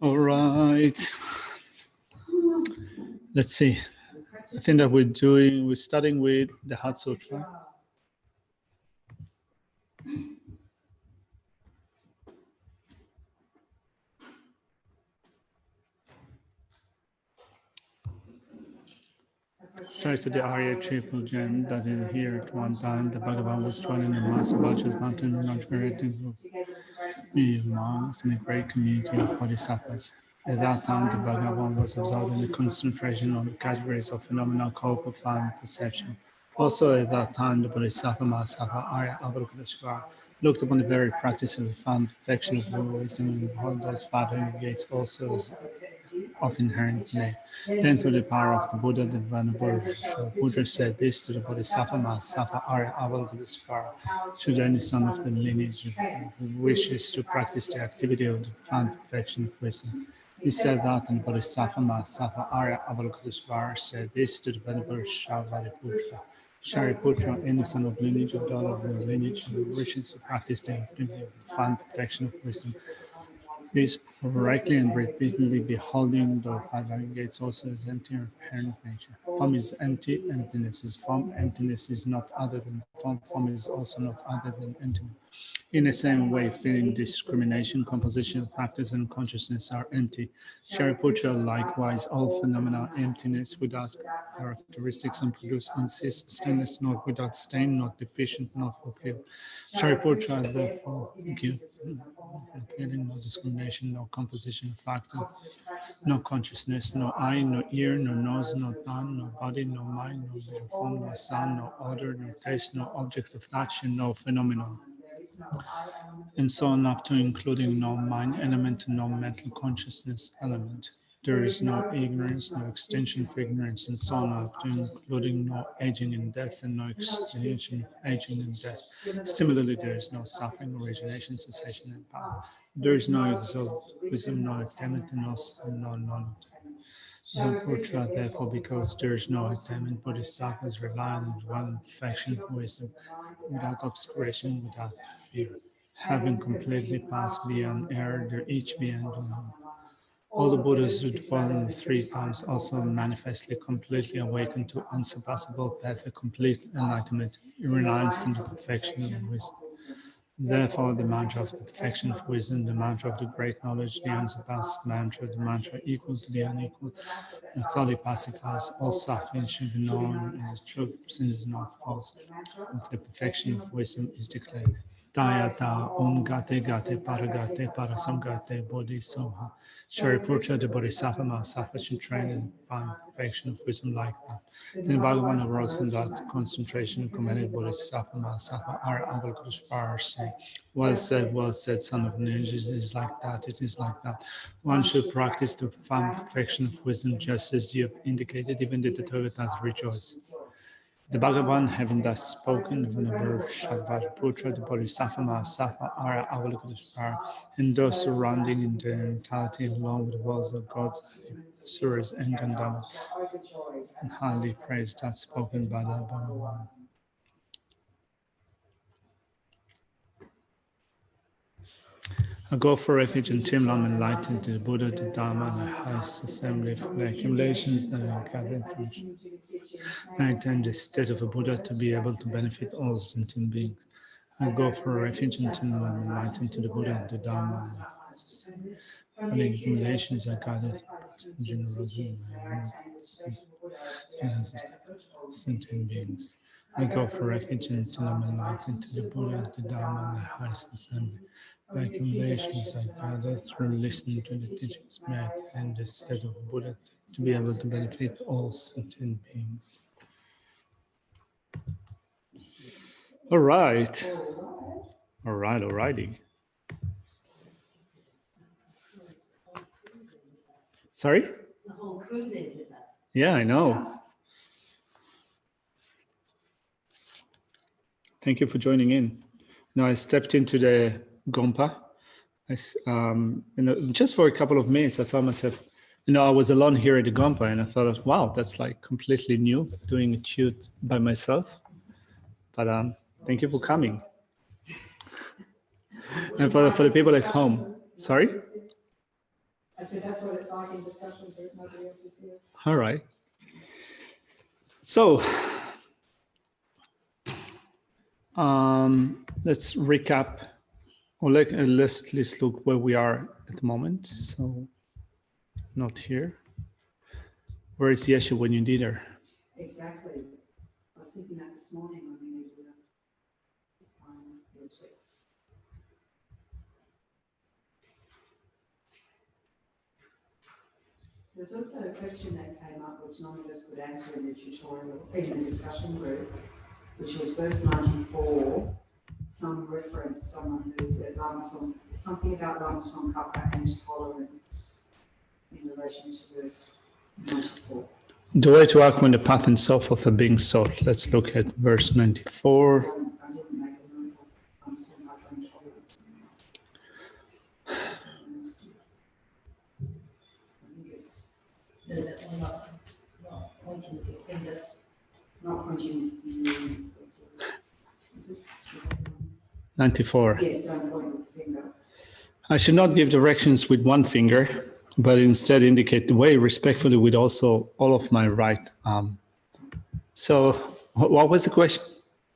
All right. Let's see. I think that we're starting with the Heart Sutra. Try to the Arya Triple Gem that is here at one time. The Bhagavan was dwelling in the massive Vajra's mountain and integrating with monks in a great community of Bodhisattvas. At that time, the Bhagavan was absorbed in the concentration on the categories of phenomena called profound perception. Also at that time, the Bodhisattva Mahasattva Arya Avalokiteshvara looked upon the very practice of profound perfection of wisdom and all those five gates also of inherent may. Then through the power of the Buddha, the Venerable Buddha said this to the Bodhisattva Mahasattva Arya Avalokiteshvara. Should any son of the lineage who wishes to practice the activity of the profound perfection of wisdom, he said that, and Bodhisattva Mahasattva Arya Avalokiteshvara said this to the Venerable Shariputra. Shariputra, any son of lineage or daughter of the lineage who wishes to practice the activity of the profound perfection of wisdom, is correctly and repeatedly beholding the five gates also as empty and apparent nature. Form is empty, emptiness is form, emptiness is not other than form, form is also not other than emptiness. In the same way, feeling, discrimination, composition, practice, and consciousness are empty. Shariputra, likewise, all phenomena emptiness without characteristics and produce insist stainless, not without stain, not deficient, not fulfilled. Shariputra, therefore, feeling, no discrimination, no composition of factor, no consciousness, no eye, no ear, no nose, no tongue, no body, no mind, no visual form, no sound, no odor, no taste, no object of touch, and no phenomenon. And so on up to including no mind element, no mental consciousness element. There is no ignorance, no extension of ignorance, and so on up to including no aging and death, and no extension of aging and death. Similarly, there is no suffering, origination, cessation, and power. There is no exalt, wisdom, no attainment, and also no knowledge. Putra, therefore, because there is no attainment, Bodhisattvas rely on the dwelling perfection of wisdom, without obscuration, without fear. Having completely passed beyond error, they're each beyond one. All the Buddhas who dwell in the three times also manifestly completely awakened to unsurpassable perfect complete enlightenment, in reliance on the perfection of wisdom. Therefore, the mantra of the perfection of wisdom, the mantra of the great knowledge, the unsurpassed mantra, the mantra equal to the unequal, and thoroughly pacifies all suffering should be known as truth, since it is not false. If the perfection of wisdom is declared, Tayata Om Gate Gate Paragate Parasamgate Bodhisattva. Shariputra, the Bodhisattva Mahasattva, should train in perfection of wisdom like that. Then Bhagavan arose in that concentration and commanded Bodhisattva Mahasattva Arya Avalokiteshvara, saying, well said, son of ninjas, it is like that, it is like that. One should practice the profound perfection of wisdom just as you have indicated, even the Tathagatas rejoice. The Bhagavan, having thus spoken, the Venerable Shariputra, the Bodhisattva Mahasattva Arya Avalokiteshvara, and those surrounding in their entirety, along with the worlds of gods, Suras, and Gandharvas, and highly praised that spoken by the Bhagavan. I go for refuge in Timlam, enlightened to the Buddha, the Dharma, and the highest assembly for the accumulations that I gathered from. I intend the state of a Buddha to be able to benefit all sentient beings. I go for refuge in Timlam, enlightened to the Buddha, the Dharma, and the highest assembly for the accumulations I gathered from generosity and sentient beings. I go for refuge in Timlam, enlightened to the Buddha, the Dharma, and the highest assembly. By accumulations I gather through listening to the teachings met and the state of Buddha to be able to benefit all sentient beings. All right. Alrighty. Sorry? The whole crew did with us. Yeah, I know. Thank you for joining in. Now I stepped into the Gompa. Just for a couple of minutes, I thought myself, I was alone here at the Gompa, and I thought, wow, that's like completely new, doing a shoot by myself. But thank you for coming. And for the people at home, sorry? I said that's what it's like in discussions if nobody else is here. All right. So let's recap, or let's look where we are at the moment. So not here. Where is Yeshe when you need her? Exactly. I was thinking that this morning when we needed your text. There's also a question that came up which none of us could answer in the tutorial, in the discussion group, which was verse 94, some reference, someone who something about Lama Kappa and tolerance in relation to verse 94. The way to act when the path and so forth are being sought. Let's look at verse 94. I didn't make a note of Lama Kappa and tolerance. I think it's not pointing with your finger. Not pointing with your finger. 94. Yes, don't point with the finger. I should not give directions with one finger, but instead indicate the way respectfully with also all of my right arm. So what was the question?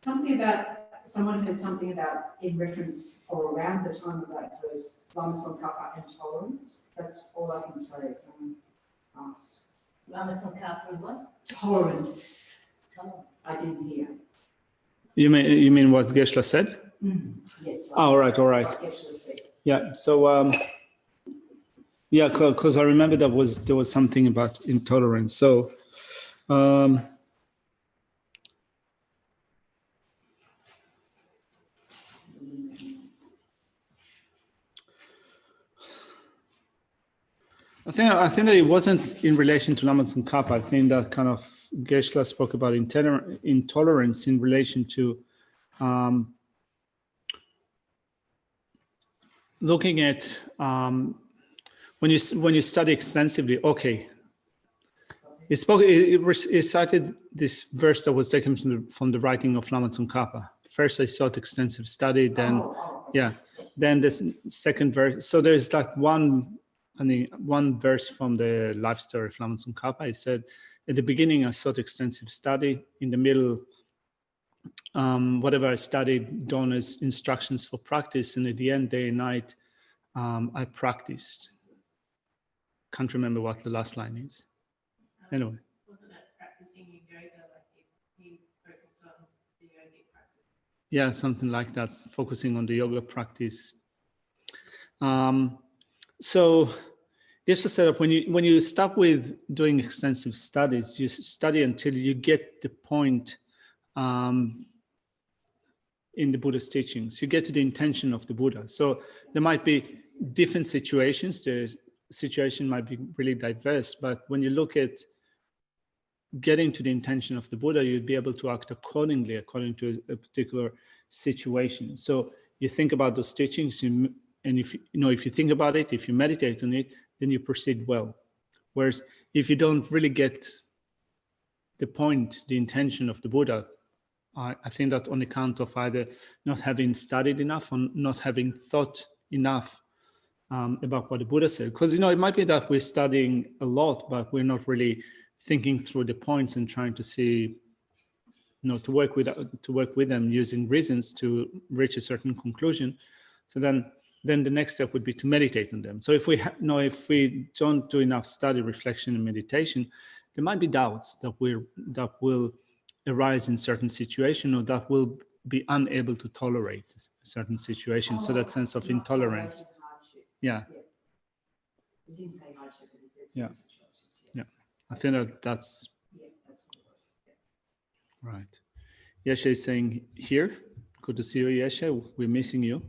Something about, someone had something about in reference or around the time of that verse, Lama Kappa and tolerance. That's all I can say. Someone asked. Lama Kappa and what? Tolerance. Tolerance. I didn't hear. You mean what Geshe-la said? Yes. All right. What Geshe-la said. Yeah. So yeah, because I remember there was something about intolerance. So I think that it wasn't in relation to Lama Kappa. I think that kind of Geshe-la spoke about intolerance in relation to looking at when you study extensively. Okay, it cited this verse that was taken from the writing of Lama Kappa. First, I sought extensive study. Then, then this second verse. So there's like one verse from the life story of Lama Kappa. He said, at the beginning, I sought extensive study. In the middle, whatever I studied, done as instructions for practice. And at the end, day and night, I practiced. Can't remember what the last line is. Anyway. Wasn't it practicing in yoga, like he focused on the yogic practice? Yeah, something like that, focusing on the yoga practice. So just to set up, when you start with doing extensive studies, you study until you get the point in the Buddha's teachings. You get to the intention of the Buddha. So there might be different situations. The situation might be really diverse, but when you look at getting to the intention of the Buddha, you'd be able to act accordingly, according to a particular situation. So you think about those teachings, and if you think about it, if you meditate on it, then you proceed well. Whereas if you don't really get the point, the intention of the Buddha, I think that on account of either not having studied enough or not having thought enough about what the Buddha said. Because, it might be that we're studying a lot, but we're not really thinking through the points and trying to see, to work with them using reasons to reach a certain conclusion. So then the next step would be to meditate on them. So if we don't do enough study, reflection, and meditation, there might be doubts that will arise in certain situation, or that will be unable to tolerate a certain situation. So that sense of intolerance. Yeah. You didn't say hardship, but you said Yeah. situations. Yeah. I think that's Yeah, that's what it was. Yeah. right. Yeshe is saying here. Good to see you, Yeshe. We're missing you.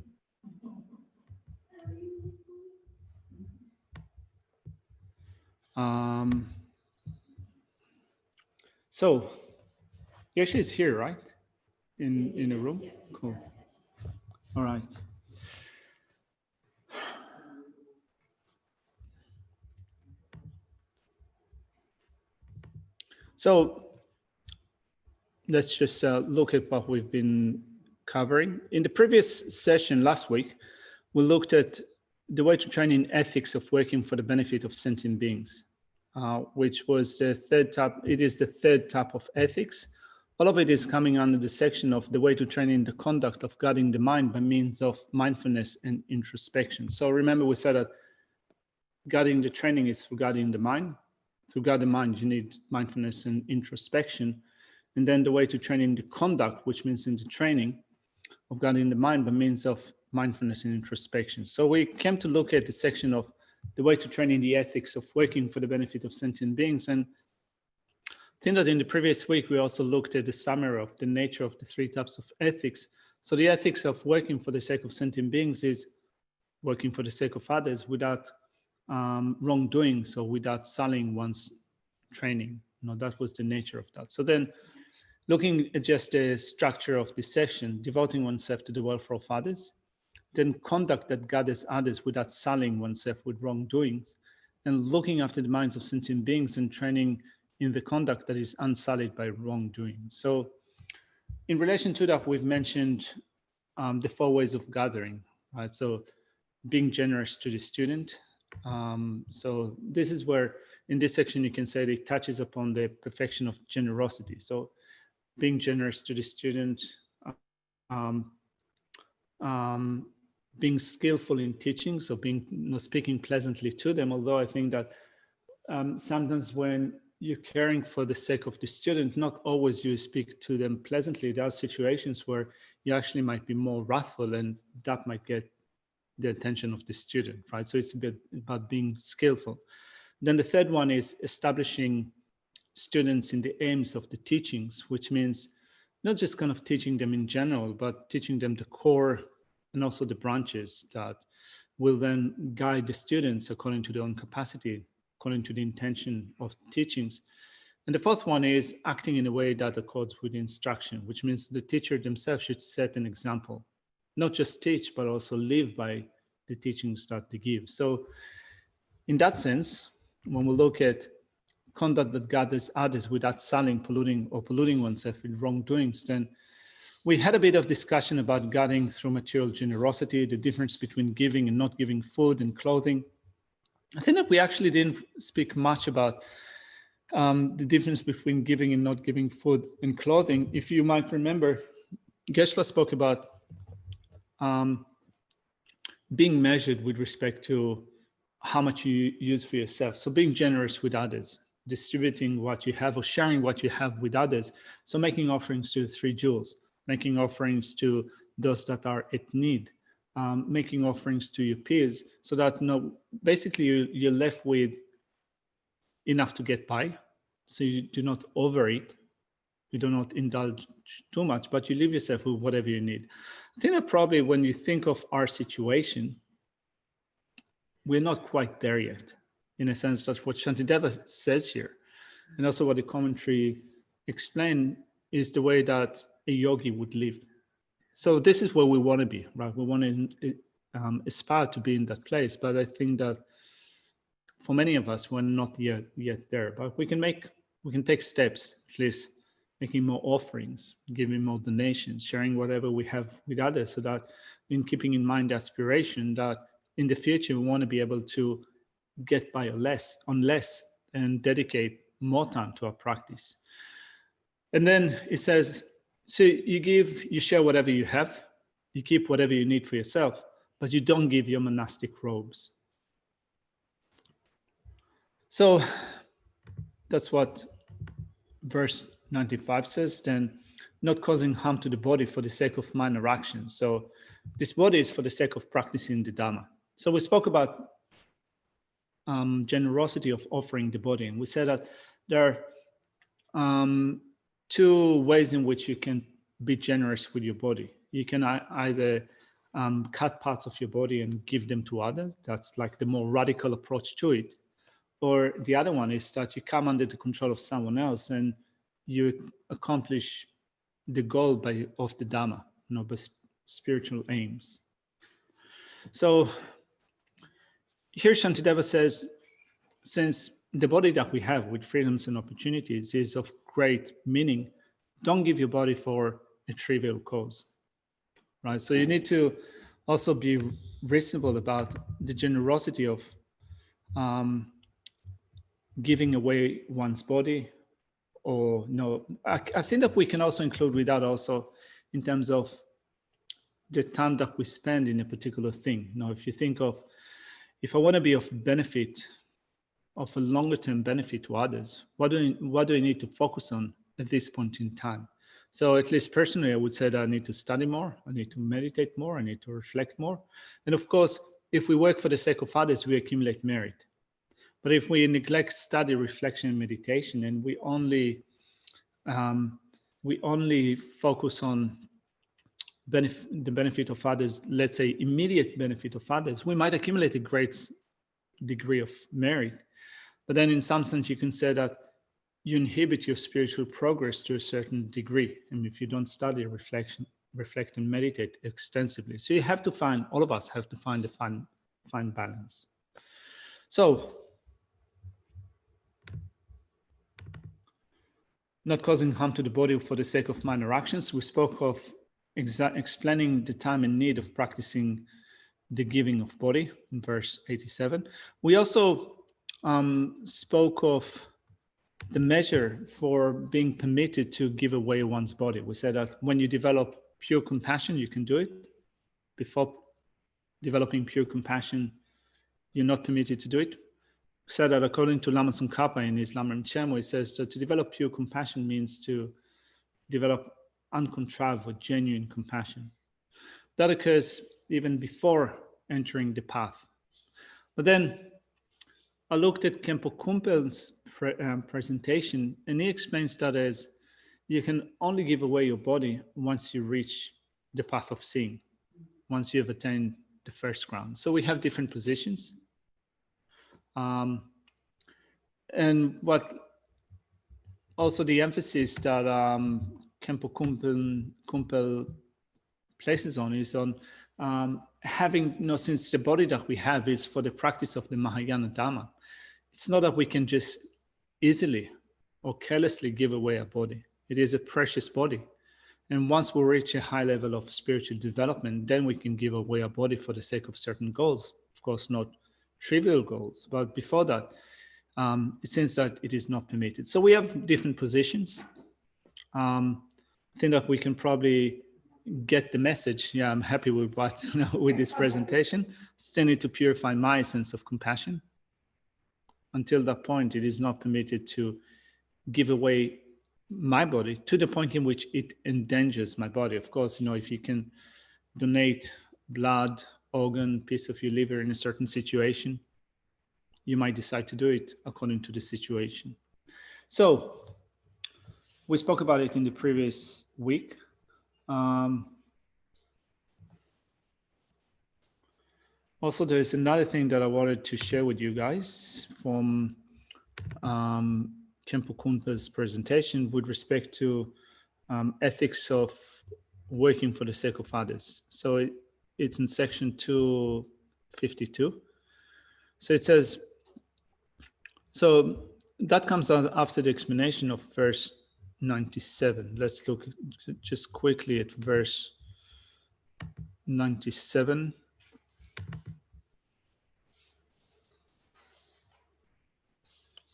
So Yeshe is here, right? In the room? Cool. All right. So let's just look at what we've been covering. In the previous session last week, we looked at the way to train in ethics of working for the benefit of sentient beings, which was the third type. It is the third type of ethics. All of it is coming under the section of the way to train in the conduct of guarding the mind by means of mindfulness and introspection. So remember, we said that guarding the training is regarding the mind. To guard the mind, you need mindfulness and introspection. And then the way to train in the conduct, which means in the training of guarding the mind by means of mindfulness and introspection. So we came to look at the section of the way to train in the ethics of working for the benefit of sentient beings. And I think that in the previous week, we also looked at the summary of the nature of the three types of ethics. So the ethics of working for the sake of sentient beings is working for the sake of others without wrongdoing, so without sullying one's training. That was the nature of that. So then looking at just the structure of this section, devoting oneself to the welfare of others, then conduct that gathers others without sullying oneself with wrongdoings, and looking after the minds of sentient beings and training in the conduct that is unsullied by wrongdoing. So in relation to that, we've mentioned the 4 ways of gathering, right? So being generous to the student. So this is where in this section, you can say that it touches upon the perfection of generosity. So being generous to the student, being skillful in teaching, so being speaking pleasantly to them. Although I think that sometimes when you're caring for the sake of the student, not always you speak to them pleasantly. There are situations where you actually might be more wrathful, and that might get the attention of the student, right? So it's a bit about being skillful. Then the third one is establishing students in the aims of the teachings, which means not just kind of teaching them in general, but teaching them the core and also the branches that will then guide the students according to their own capacity, according to the intention of the teachings. And the fourth one is acting in a way that accords with the instruction, which means the teacher themselves should set an example, not just teach, but also live by the teachings that they give. So in that sense, when we look at conduct that gathers others without sullying, polluting oneself with wrongdoings, then we had a bit of discussion about guarding through material generosity, the difference between giving and not giving food and clothing. I think that we actually didn't speak much about the difference between giving and not giving food and clothing. If you might remember, Geshe-la spoke about being measured with respect to how much you use for yourself. So being generous with others, distributing what you have or sharing what you have with others. So making offerings to the 3 jewels, making offerings to those that are at need, making offerings to your peers, so that basically you're left with enough to get by. So you do not overeat, you do not indulge too much, but you leave yourself with whatever you need. I think that probably when you think of our situation, we're not quite there yet, in a sense that what Shantideva says here, and also what the commentary explain, is the way that a yogi would live. So this is where we want to be, right? We want to aspire to be in that place, but I think that for many of us, we're not yet there. But we can take steps, at least making more offerings, giving more donations, sharing whatever we have with others, so that in keeping in mind the aspiration that in the future we want to be able to get by on less and dedicate more time to our practice. And then it says, so you share whatever you have, you keep whatever you need for yourself, but you don't give your monastic robes. So that's what verse 95 says, then not causing harm to the body for the sake of minor actions. So this body is for the sake of practicing the Dhamma. So we spoke about generosity of offering the body, and we said that there are 2 ways in which you can be generous with your body. You can either cut parts of your body and give them to others. That's like the more radical approach to it. Or the other one is that you come under the control of someone else and you accomplish the goal of the Dhamma, by spiritual aims. So here Shantideva says, since the body that we have with freedoms and opportunities is of great meaning, don't give your body for a trivial cause, right? So you need to also be reasonable about the generosity of giving away one's body, or no. I think that we can also include with that also in terms of the time that we spend in a particular thing. Now, if you think of, if I want to be of benefit, of a longer term benefit to others, what do I need to focus on at this point in time? So at least personally, I would say that I need to study more, I need to meditate more, I need to reflect more. And of course, if we work for the sake of others, we accumulate merit. But if we neglect study, reflection, and meditation, and we only focus on the benefit of others, let's say immediate benefit of others, we might accumulate a great degree of merit. But then in some sense, you can say that you inhibit your spiritual progress to a certain degree. And if you don't study, reflect and meditate extensively. So you have to find, all of us have to find a fine balance. So, not causing harm to the body for the sake of minor actions. We spoke of explaining the time and need of practicing the giving of body in verse 87. We also spoke of the measure for being permitted to give away one's body. We said that when you develop pure compassion, you can do it. Before developing pure compassion, you're not permitted to do it. We said that according to Lama Tsongkhapa in his Lamrim Chenmo, he says that to develop pure compassion means to develop uncontrived or genuine compassion. That occurs even before entering the path. But then I looked at Khenpo Kumpel's presentation, and he explains that as you can only give away your body once you reach the path of seeing, once you have attained the first ground. So we have different positions. And what also the emphasis that Khenpo Kumpel places on is on having, since the body that we have is for the practice of the Mahayana Dharma, it's not that we can just easily or carelessly give away our body. It is a precious body. And once we reach a high level of spiritual development, then we can give away our body for the sake of certain goals. Of course, not trivial goals, but before that, it seems that it is not permitted. So we have different positions. I think that we can probably get the message. Yeah, I'm happy with what, with this presentation. Still need to purify my sense of compassion. Until that point, it is not permitted to give away my body to the point in which it endangers my body. Of course, if you can donate blood, organ, piece of your liver in a certain situation, you might decide to do it according to the situation. So we spoke about it in the previous week. Also, there's another thing that I wanted to share with you guys from Khenpo Kumpel's presentation with respect to ethics of working for the sake of others. So it's in section 252. So it says, so that comes out after the explanation of verse 97. Let's look just quickly at verse 97.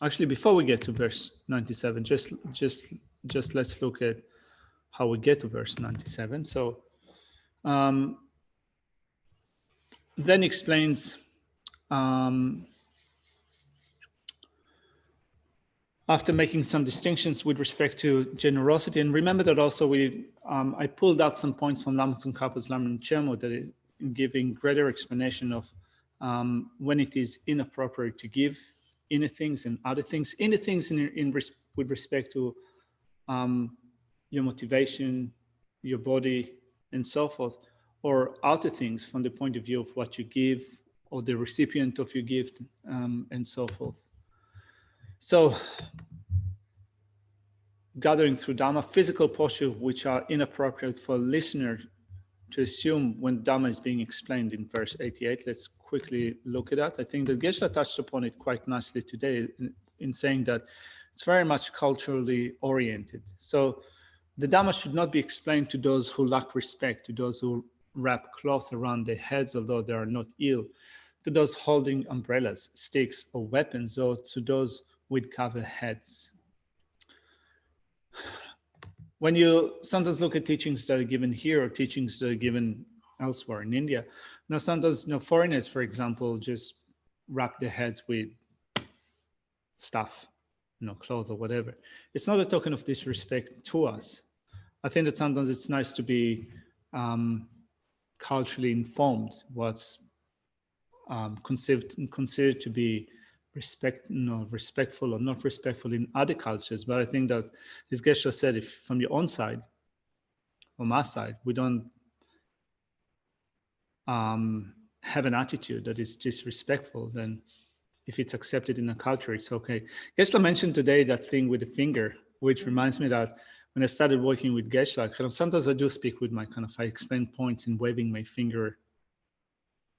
Actually, before we get to verse 97, just let's look at how we get to verse 97. So then explains after making some distinctions with respect to generosity, and remember that also I pulled out some points from Lama Tsongkhapa's Lamrim Chenmo that is giving greater explanation of when it is inappropriate to give inner things and other things. Inner things with respect to your motivation, your body, and so forth, or outer things from the point of view of what you give or the recipient of your gift, and so forth. So, gathering through Dharma, physical posture which are inappropriate for a listener to assume when Dharma is being explained in verse 88. Let's quickly look at that. I think that Geshe touched upon it quite nicely today in saying that it's very much culturally oriented. So the Dharma should not be explained to those who lack respect, to those who wrap cloth around their heads, although they are not ill, to those holding umbrellas, sticks, or weapons, or to those with covered heads. When you sometimes look at teachings that are given here or teachings that are given elsewhere in India, now sometimes foreigners, for example, just wrap their heads with stuff, clothes or whatever. It's not a token of disrespect to us. I think that sometimes it's nice to be culturally informed what's considered to be respectful or not respectful in other cultures. But I think that, as Geshe said, if from your own side, from our side, we don't have an attitude that is disrespectful, then if it's accepted in a culture, it's okay. Geshe mentioned today that thing with the finger, which reminds me that when I started working with Geshe, sometimes I do speak with my I explain points in waving my finger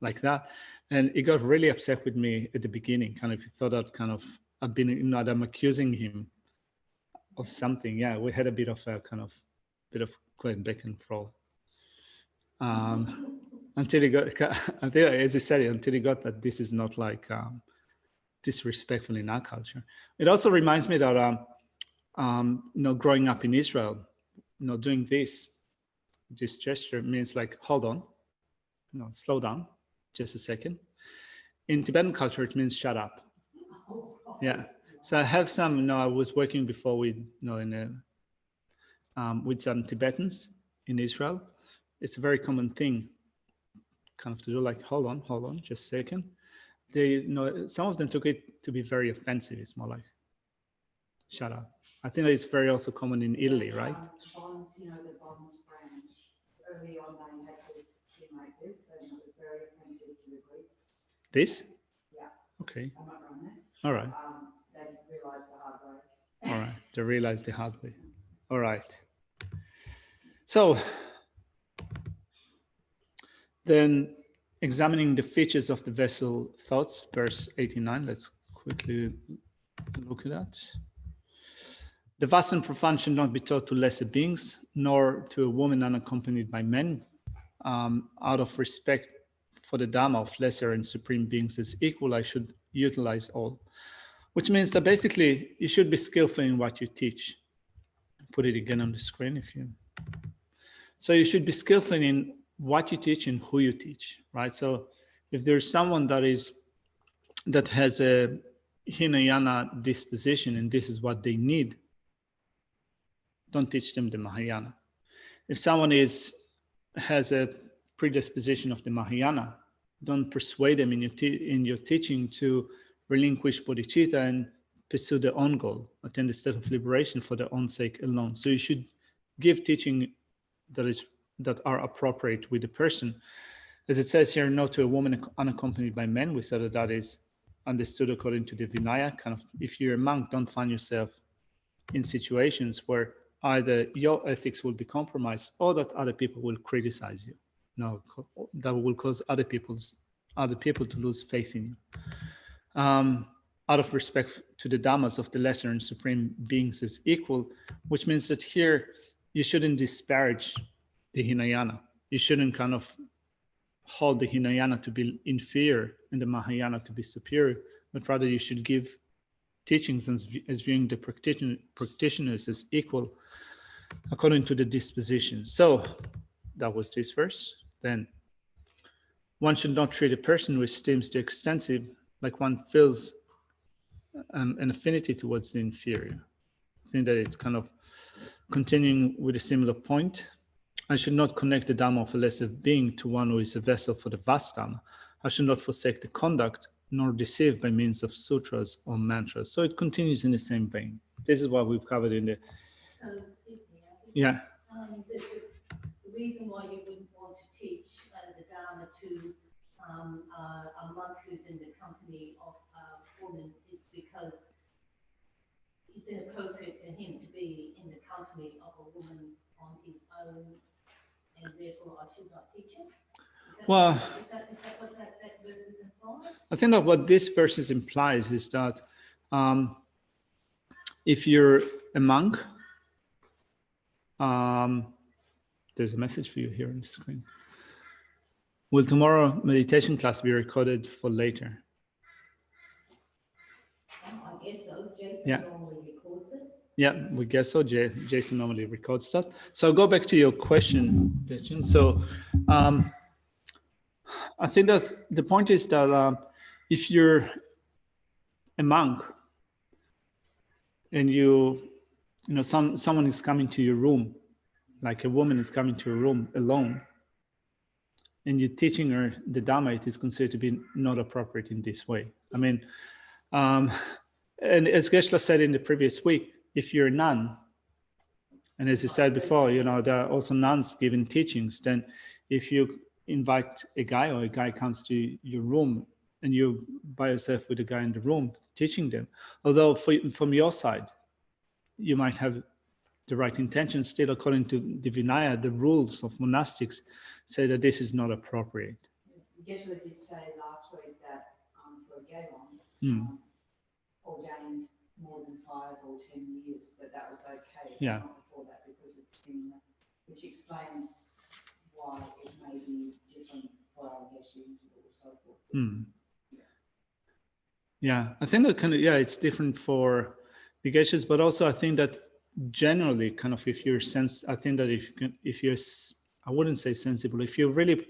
like that. And he got really upset with me at the beginning. He thought that I've been, that I'm accusing him of something. Yeah, we had a bit of going back and forth. Until he got, as he said, until he got that this is not disrespectful in our culture. It also reminds me that, growing up in Israel, doing this gesture means hold on, slow down, just a second. In Tibetan culture, it means shut up. Yeah. So I have some, I was working before with, with some Tibetans in Israel. It's a very common thing to do hold on, just a second. They, some of them took it to be very offensive. It's more like, shut up. I think that it's very also common in Italy, right? Bonds, the Bonds brand. Early on, they had this thing like this, and it was very offensive to the Greeks. This? Yeah. Okay. I'm not wrong there. All right. They realized the hard way. All right. They realized the hard way. All right. So then, examining the features of the vessel thoughts, verse 89. Let's quickly look at that. The vast and profound should not be taught to lesser beings, nor to a woman unaccompanied by men, out of respect for the Dharma of lesser and supreme beings as equal. I should utilize all, which means that basically you should be skillful in what you teach. Put it again on the screen if you. So you should be skillful in what you teach and who you teach, right? So if there's someone that has a Hinayana disposition and this is what they need, don't teach them the Mahayana. If someone has a predisposition of the Mahayana, don't persuade them in your teaching to relinquish bodhicitta and pursue their own goal, attain the state of liberation for their own sake alone. So you should give teaching that are appropriate with the person. As it says here, no to a woman unaccompanied by men. We said that is understood according to the Vinaya. If you're a monk, don't find yourself in situations where either your ethics will be compromised or that other people will criticize you. That will cause other people to lose faith in you. Out of respect to the dhammas of the lesser and supreme beings as equal, which means that here you shouldn't disparage the Hinayana. You shouldn't hold the Hinayana to be inferior and the Mahayana to be superior, but rather you should give teachings as viewing the practitioners as equal according to the disposition. So that was this verse. Then one should not treat a person who esteems the extensive like one feels an affinity towards the inferior. I think that it's continuing with a similar point. I should not connect the Dhamma of a lesser being to one who is a vessel for the vast Dhamma. I should not forsake the conduct nor deceive by means of sutras or mantras. So it continues in the same vein. This is what we've covered in the. So, excuse me, yeah. The reason why you wouldn't want to teach the Dharma to a monk who's in the company of a woman is because it's inappropriate for him to be in the company of a woman on his own, and therefore I should not teach him? Is that what that verse is implying? I think that what this verse implies is that if you're a monk, there's a message for you here on the screen. Will tomorrow meditation class be recorded for later? I guess so. Jason Yeah. normally records it. Yeah, we guess so. Jason normally records that. So I'll go back to your question, Jason. So I think that the point is that if you're a monk and someone is coming to your room, like a woman is coming to your room alone, and you're teaching her the Dharma, it is considered to be not appropriate in this way. I mean, and as Geshe-la said in the previous week, if you're a nun, and as he said before, there are also nuns giving teachings, then if you invite a guy or a guy comes to your room and you're by yourself with a guy in the room teaching them, although from your side, you might have the right intention, still according to the Vinaya, the rules of monastics say that this is not appropriate. Geshe-la did say last week that for a gay one, ordained more than 5 or 10 years, but that was okay. Yeah. Not before that, because it's similar, which explains why it may be different for our geshes or so forth. Yeah, I think that it's different for the geshes, but also I think that generally, kind of, if you're I think that if you're, I wouldn't say sensible, if you really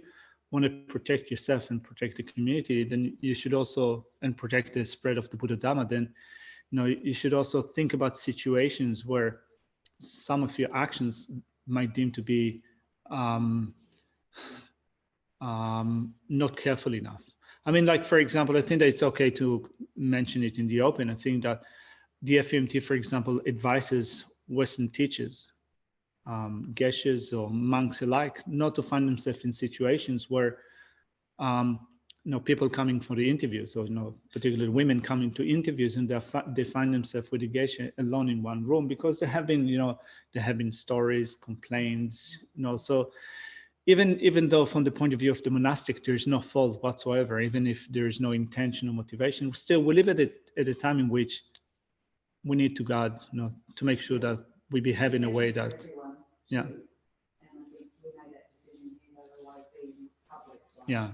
want to protect yourself and protect the community, then you should also, and protect the spread of the Buddha Dhamma, then you should also think about situations where some of your actions might deem to be not careful enough. I mean, like, for example, I think that it's okay to mention it in the open. I think that the FMT, for example, advises Western teachers, geshes or monks alike, not to find themselves in situations where people coming for the interviews, or particularly women coming to interviews, and they find themselves with the geshe alone in one room, because there have been stories, complaints, so even though from the point of view of the monastic there is no fault whatsoever, even if there is no intention or motivation, still we live at a time in which we need to guard, to make sure that we behave in a way that, yeah. And I think we made that decision, otherwise being public. Yeah.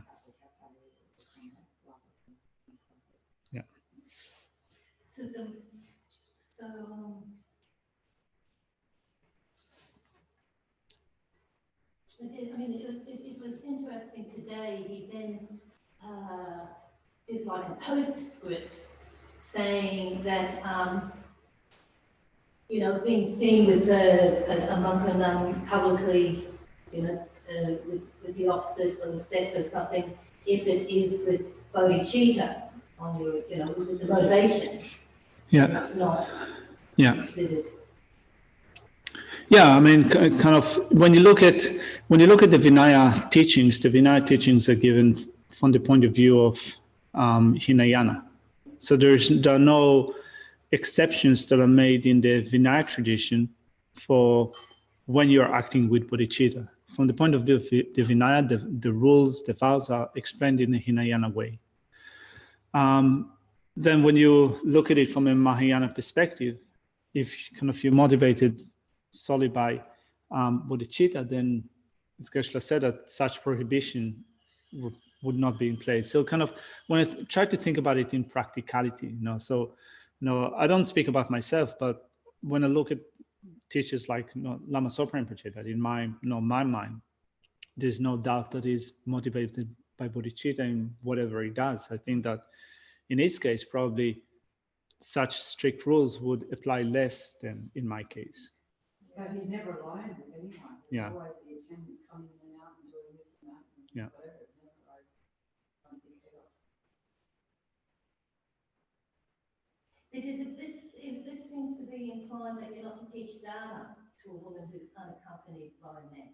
Yeah. It was interesting today. He then did like a postscript saying that, being seen with a monk or nun publicly, with the opposite of the sex or something, if it is with bodhicitta on your, with the motivation, it's not considered. Yeah, I mean, kind of, when you look at the Vinaya teachings are given from the point of view of Hinayana. So there are no exceptions that are made in the Vinaya tradition for when you're acting with bodhicitta. From the point of view of the Vinaya, the rules, the vows are explained in a Hinayana way. Then when you look at it from a Mahayana perspective, if you're motivated solely by bodhicitta, then as Geshe-la said, that such prohibition would not be in place. So kind of when I try to think about it in practicality, I don't speak about myself, but when I look at teachers like Lama Zopa Rinpoche, that in my mind, there's no doubt that he's motivated by bodhicitta in whatever he does. I think that in his case, probably such strict rules would apply less than in my case. But he's never alone with anyone. There's always the attendants coming in and out and doing this and that and whatever. I don't think This seems to be implying that you're not to teach Dharma to a woman who's kind of accompanied by men.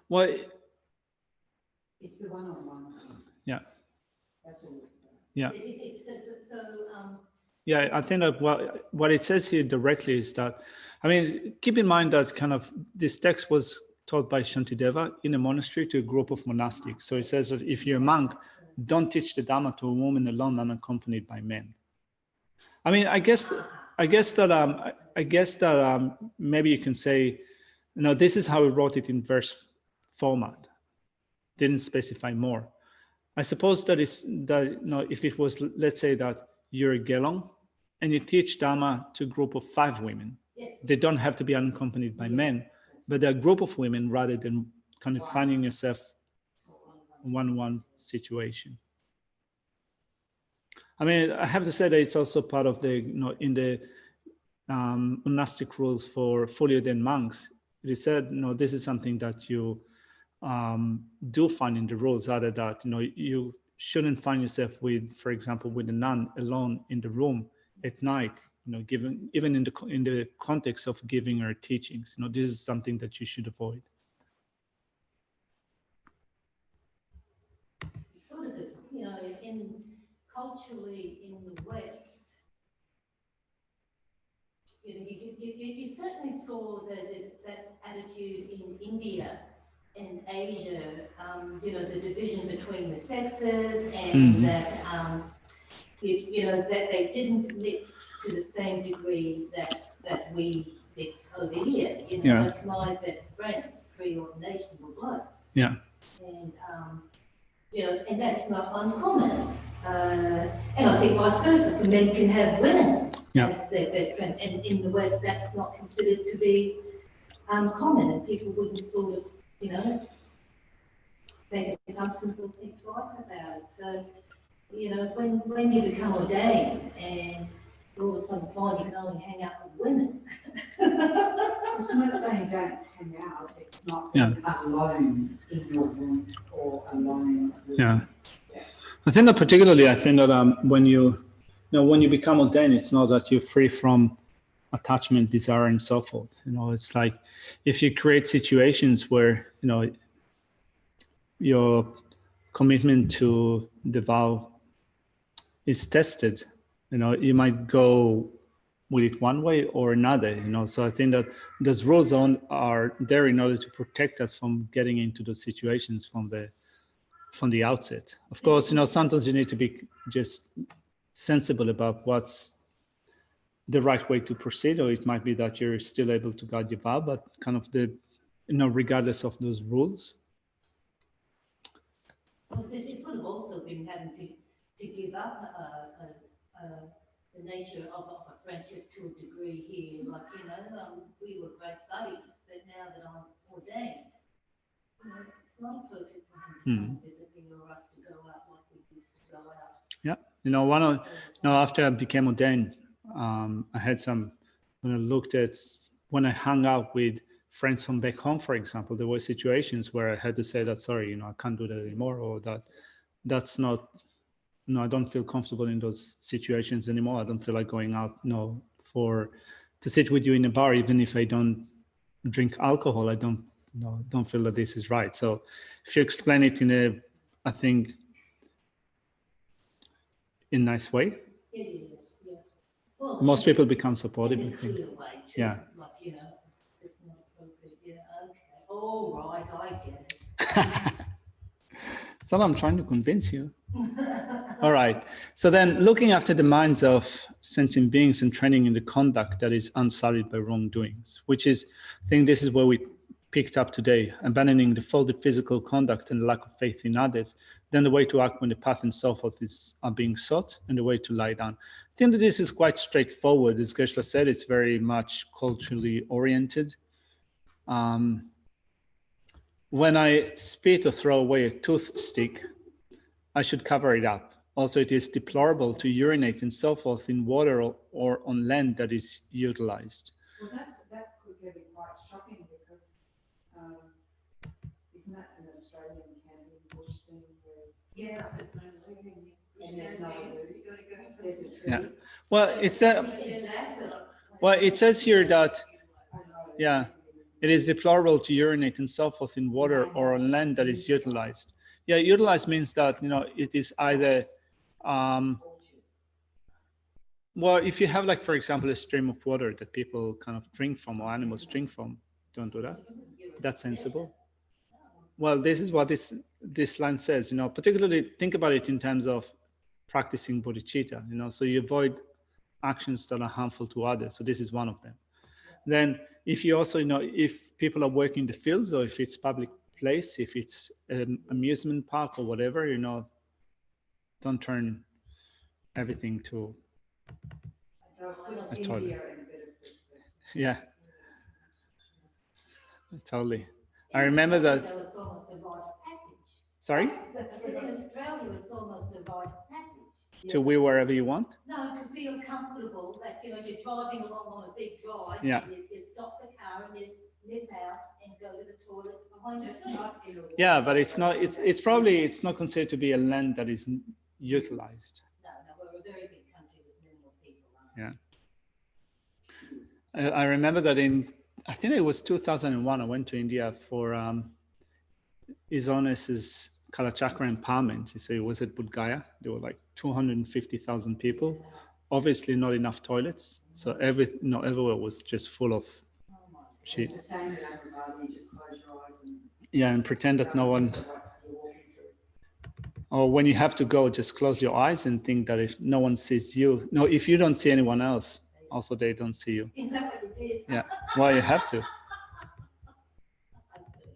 Well, it's the one-on-one thing. Yeah. That's all it's about. Yeah. Yeah, I think that what it says here directly is that, I mean, keep in mind that kind of this text was taught by Shantideva in a monastery to a group of monastics. So it says that if you're a monk, don't teach the Dharma to a woman alone unaccompanied by men. I mean, I guess that maybe you can say, this is how we wrote it in verse format. didn't specify more. I suppose that if it was, let's say that you're a Gelong and you teach Dharma to a group of 5 women, Yes. they don't have to be unaccompanied by men, but they're a group of women rather than kind of finding yourself in one-on-one situation. I mean, I have to say that it's also part of the, in the monastic rules for fully ordained monks, it is said, this is something that you do find in the rules, other that, you shouldn't find yourself with, for example, with a nun alone in the room at night, given even in the context of giving her teachings. This is something that you should avoid. Sort of, culturally in the West, you certainly saw that attitude in India and Asia, the division between the sexes, and that that they didn't mix to the same degree that we mix over here. Like my best friends pre-ordination were blokes. Yeah. And and that's not uncommon. And I think vice versa, the men can have women as their best friends. And in the West, that's not considered to be common, and people wouldn't sort of, make assumptions or think twice about it. So, when you become ordained and you all of a sudden find you can only hang out with women. It's not saying don't hang out, it's not alone in your room or alone. I think that particularly, that when you become ordained, it's not that you're free from attachment, desire, and so forth. It's like if you create situations where, your commitment to the vow is tested, you might go with it one way or another, so I think that those rules are there in order to protect us from getting into those situations from the outset. Of course, sometimes you need to be just sensible about what's the right way to proceed, or it might be that you're still able to guard your vow, but kind of regardless of those rules. Well, it's sort of also been having to give up the nature of a friendship to a degree here. Like, we were great buddies, but now that I'm ordained, it's not a perfect time to visit me or us to go out like we used to go out. Yeah, after I became ordained, I had when I hung out with friends from back home, for example, there were situations where I had to say that, sorry, I can't do that anymore, or that's not, I don't feel comfortable in those situations anymore. I don't feel like going out, to sit with you in a bar, even if I don't drink alcohol, I don't feel that this is right. So if you explain it in in a nice way, Well, most people become supportive. in a clear way too. Yeah. Like, it's just not appropriate. Yeah, okay. All right, I get it. So I'm trying to convince you. All right. So then looking after the minds of sentient beings and training in the conduct that is unsullied by wrongdoings, which is, I think this is where we picked up today, abandoning the faulty physical conduct and the lack of faith in others, then the way to act when the path and so forth are being sought, and the way to lie down. I think that this is quite straightforward. As Geshe-la said, it's very much culturally oriented. When I spit or throw away a toothstick, I should cover it up. Also, it is deplorable to urinate and so forth in water or on land that is utilized. Well, that could be quite shocking because isn't that an Australian camping bush thing where there's no loo? There's a tree. Yeah. Well, it says here that it is deplorable to urinate and so forth in water or on land that is utilized. Yeah, utilized means that it is either well, if you have, like, for example, a stream of water that people kind of drink from or animals drink from, don't do that. That's sensible. Well, this is what this line says, particularly think about it in terms of practicing bodhicitta, so you avoid actions that are harmful to others. So this is one of them. Then if you also, if people are working in the fields or if it's public place, if it's an amusement park or whatever, you know, don't turn everything to So it puts a toilet. India in a bit of perspective. Yeah, totally. I remember that. So it's almost a rite of passage. Sorry? In Australia, it's almost a rite of passage. To wee wherever you want? No, to feel comfortable that, you know, you're driving along on a big drive. Yeah. You stop the car and you nip out and go to the toilet behind your Just seat. not in a Yeah, but it's not, it's probably, it's not considered to be a land that is utilized. No, we're a very big country with minimal people. Aren't we? Yeah. I remember that I think it was 2001, I went to India for His Honour's Kalachakra empowerment. So it was at Bodh Gaya. There were like 250,000 people. Obviously not enough toilets. So everywhere was just full of shit. It's the same in Abu, you just close your eyes and Yeah, and pretend that no one, what you're walking through. or when you have to go, just close your eyes and think that if no one sees you, no, if you don't see anyone else, also they don't see you. Is that what you did? Yeah, well, you have to. I see.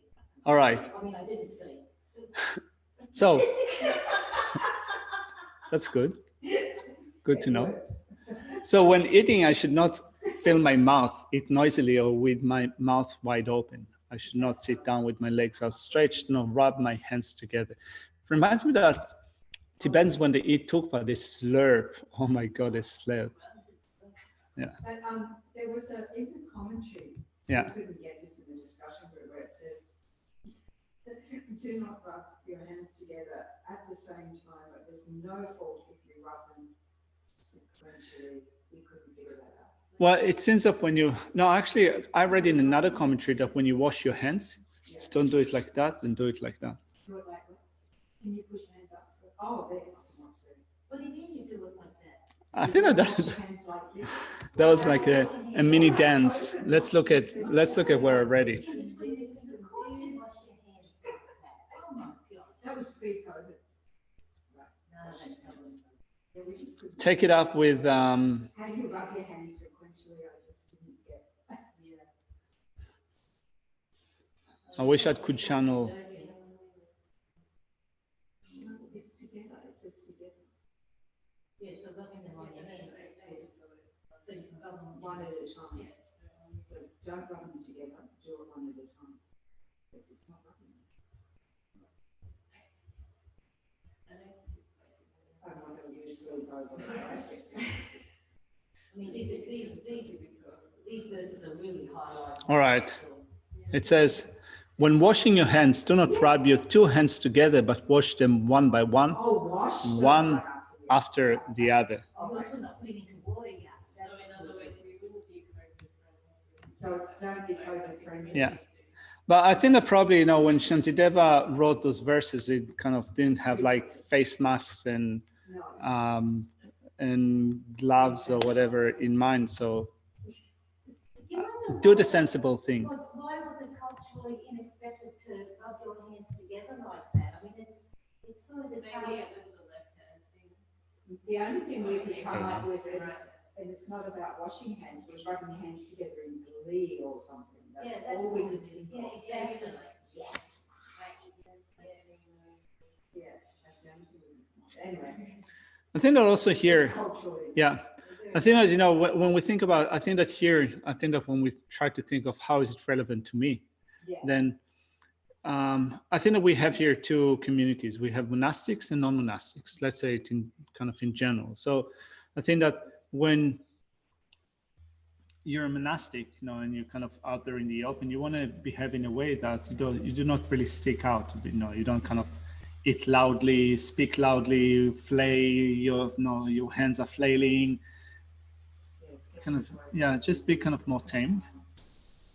All right, I mean, I didn't see. so that's good. Good to know. So when eating, I should not fill my mouth, eat noisily or with my mouth wide open. I should not sit down with my legs outstretched, nor rub my hands together. It reminds me that Tibetans, when they eat tukpa, they slurp. Oh my God, they slurp. Yeah. And there was in the commentary, Yeah. you couldn't get this in the discussion group where it says, do not rub your hands together at the same time, but there's no fault if you rub them sequentially. We couldn't figure that out. Well, it ends up when you, no, actually, I read in another commentary that when you wash your hands, don't do it like that, then do it like that. Do it like that. Can you push your hands up? Oh, there. I can watch there. What do you mean you do it like that? I think Wash that, your hands like this. that was like a mini dance. Let's look at where we're ready. Of course you wash your hands like that. Oh my God. That was pre-COVID. No, that's not what Yeah, we just couldn't. Take it up with, How do you rub your hands sequentially? I just didn't get. yeah. I wish I could channel. It's together. It says together. Yeah, so rubbing them on your hands. So you can rub them on One at a time. So don't rub them together. Do it one at a time. But it's not rubbing them. I'm not going to use sleep over it, right? I mean, these verses are really highlighted. All right. It says, when washing your hands, do not rub your two hands together, but wash them one by one, Oh, wash. them one right after the other. Oh, you're also not putting into water yet. So in other words, we wouldn't be COVID-friendly. So it's don't be COVID friendly. Yeah. But I think that probably, you know, when Shantideva wrote those verses, it kind of didn't have like face masks and No. gloves or whatever in mind. So You wonder do why- the sensible thing. Why was it culturally unaccepted to rub your hands together like that? I mean, it's sort of Maybe how. it was the left hand thing. The only thing we could come up with is, and it's not about washing hands, was rubbing hands together in glee or something. Yeah, That's that's all we what could it is. think Yeah, of. exactly. Yes. Yeah, that's the only thing we could come up with. Anyway. I think that also here, it's culturally. yeah, I think that, you know, when we think about, I think that when we try to think of how is it relevant to me, Yeah. then I think that we have here two communities. We have monastics and non-monastics, let's say it in kind of in general. So I think that when you're a monastic, you know, and you're kind of out there in the open, you want to behave in a way that you do not really stick out. You know, you don't kind of eat loudly, speak loudly, your hands are flailing, kind of, yeah, just be kind of more tamed.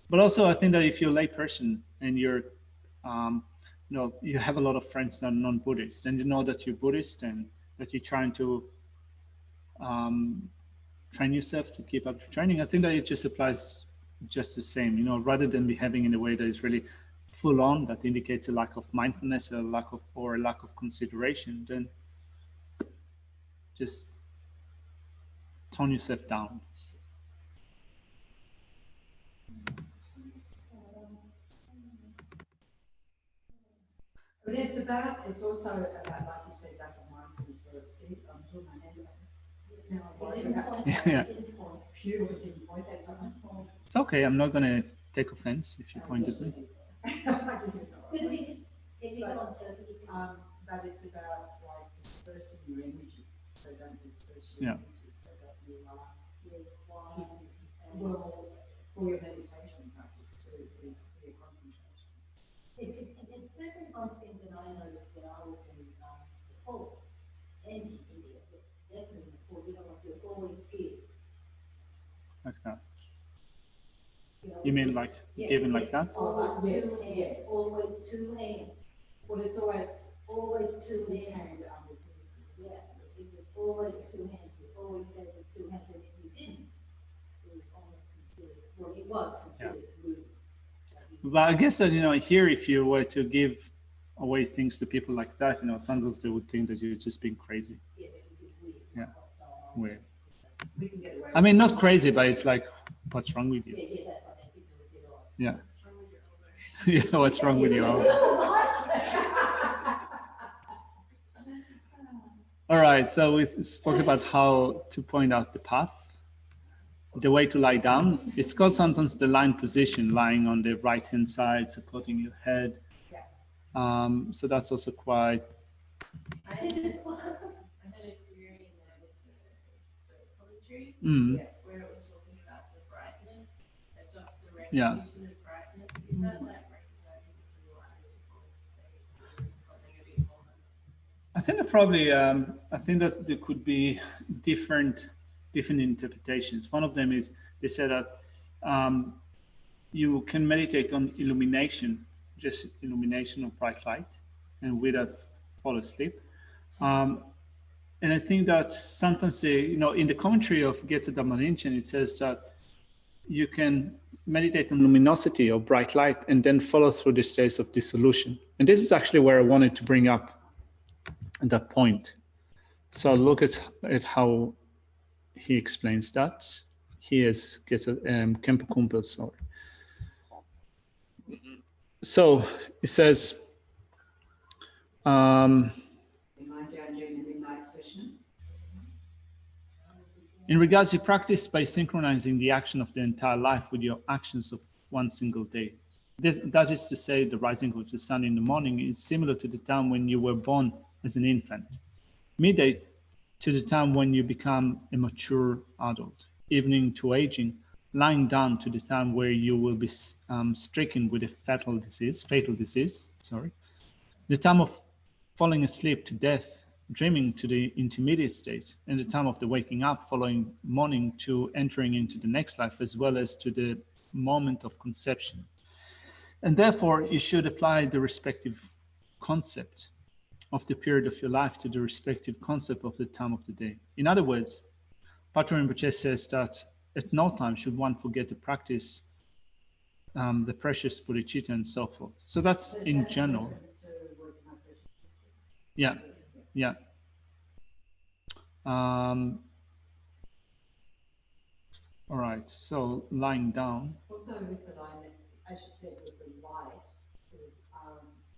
But also I think that if you're a lay person and you're, you know, you have a lot of friends that are non-Buddhist, and you know that you're Buddhist and that you're trying to train yourself to keep up your training, I think that it just applies just the same, you know, rather than behaving in a way that is really full on, that indicates a lack of mindfulness, a lack of consideration, then just tone yourself down. But it's also about, like you said, that for mindfulness, so see, I'm doing my hand up. Now I'm worried about Yeah. phew, I didn't point that time. It's okay. I'm not going to take offense if you point at me. But it's about like dispersing your energy, so don't disperse your Yeah. energy, so that you are, well, for your meditation practice too, for your concentration. It's certainly one thing that I noticed when I was in Nepal and in India, but definitely Nepal, you know, like you're always give. Like that. know, You mean like giving like that? Always two Yes, hands, yes. always two hands, Well, it's always always two this hands. hand under here. Yeah, it was always two hands, you always gave with two hands, and if you didn't, it was almost considered, well, it was considered rude. But I guess that, you know, here, if you were to give away things to people like that, you know, sometimes they would think that you're just being crazy. Yeah, it would be weird. Yeah. What's going on? Weird. We can get away. I mean, not crazy, but it's like, what's wrong with you? Yeah, that's what they think it would get off. Yeah. What's wrong with your elders? Yeah, what's wrong with you all? All right, so we spoke about how to point out the path, the way to lie down. It's called sometimes the lying position, lying on the right-hand side, supporting your head. So that's also quite, I had a query in there with the poetry, mm, where it was talking about the brightness, adopt the Yeah. recognition of brightness. Is that like recognizing that you are actually falling asleep, or something a bit more? I think that probably, I think that there could be different interpretations. One of them is they say that you can meditate on illumination, just illumination of bright light, and with that fall asleep. And I think that sometimes they, you know, in the commentary of Getza Dhammarinchen, it says that you can meditate on luminosity or bright light and then follow through the states of dissolution. And this is actually where I wanted to bring up that point. So look at how he explains that. He gets a Kempa Kumpel, sorry. So it says, Am I down during the midnight session? in regards to practice by synchronizing the action of the entire life with your actions of one single day. That is to say, the rising of the sun in the morning is similar to the time when you were born as an infant. Midday to the time when you become a mature adult. Evening to aging, lying down to the time where you will be stricken with a fatal disease. The time of falling asleep to death, dreaming to the intermediate state, and the time of the waking up following morning to entering into the next life, as well as to the moment of conception. And therefore, you should apply the respective concept of the period of your life to the respective concept of the time of the day. In other words, Patrul Rinpoche says that at no time should one forget to practice the precious bodhicitta and so forth. So that's in general. Yeah, yeah. All right, so lying down. Also with the line, as you said, with the light, because